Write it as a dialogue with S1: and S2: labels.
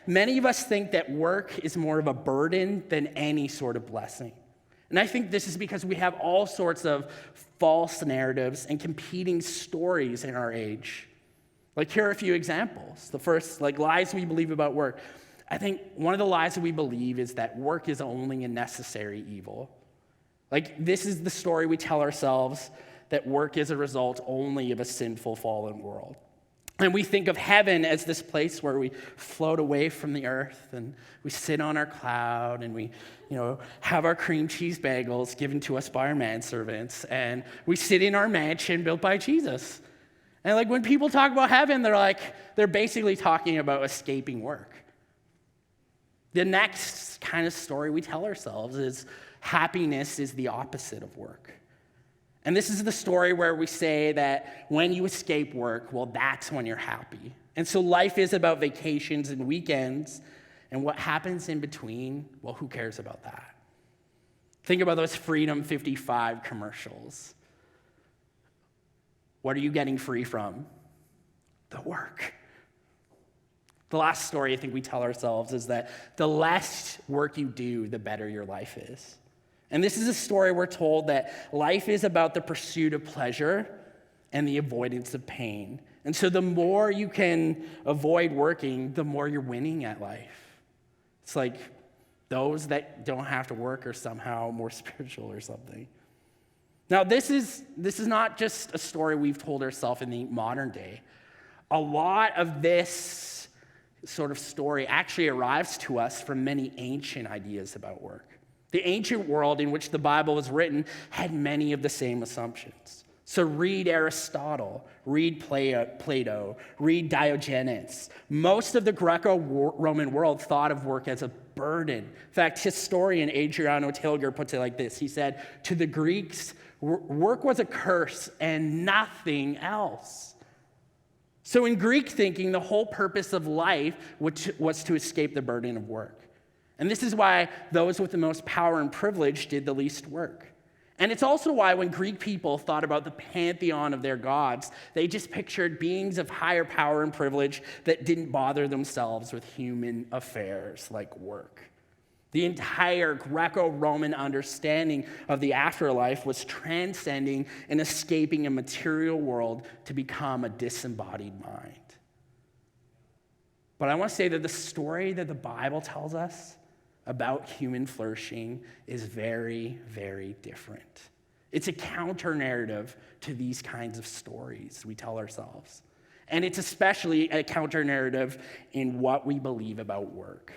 S1: many of us think that work is more of a burden than any sort of blessing. And I think this is because we have all sorts of false narratives and competing stories in our age. Like, here are a few examples. The first, like, lies we believe about work. I think one of the lies that we believe is that work is only a necessary evil. Like, this is the story we tell ourselves, that work is a result only of a sinful, fallen world. And we think of heaven as this place where we float away from the earth and we sit on our cloud and we, have our cream cheese bagels given to us by our manservants, and we sit in our mansion built by Jesus. And like, when people talk about heaven, they're basically talking about escaping work. The next kind of story we tell ourselves is happiness is the opposite of work. And this is the story where we say that when you escape work, well, that's when you're happy. And so life is about vacations and weekends, and what happens in between, well, who cares about that? Think about those Freedom 55 commercials. What are you getting free from? The work. The last story I think we tell ourselves is that the less work you do, the better your life is. And this is a story we're told that life is about the pursuit of pleasure and the avoidance of pain. And so the more you can avoid working, the more you're winning at life. It's like those that don't have to work are somehow more spiritual or something. Now, this is not just a story we've told ourselves in the modern day. A lot of this sort of story actually arrives to us from many ancient ideas about work. The ancient world in which the Bible was written had many of the same assumptions. So read Aristotle, read Plato, read Diogenes. Most of the Greco-Roman world thought of work as a burden. In fact, historian Adriano Tilger puts it like this. He said, to the Greeks, work was a curse and nothing else. So in Greek thinking, the whole purpose of life was to escape the burden of work. And this is why those with the most power and privilege did the least work. And it's also why when Greek people thought about the pantheon of their gods, they just pictured beings of higher power and privilege that didn't bother themselves with human affairs like work. The entire Greco-Roman understanding of the afterlife was transcending and escaping a material world to become a disembodied mind. But I want to say that the story that the Bible tells us about human flourishing is very, very different. It's a counter-narrative to these kinds of stories we tell ourselves. And it's especially a counter-narrative in what we believe about work.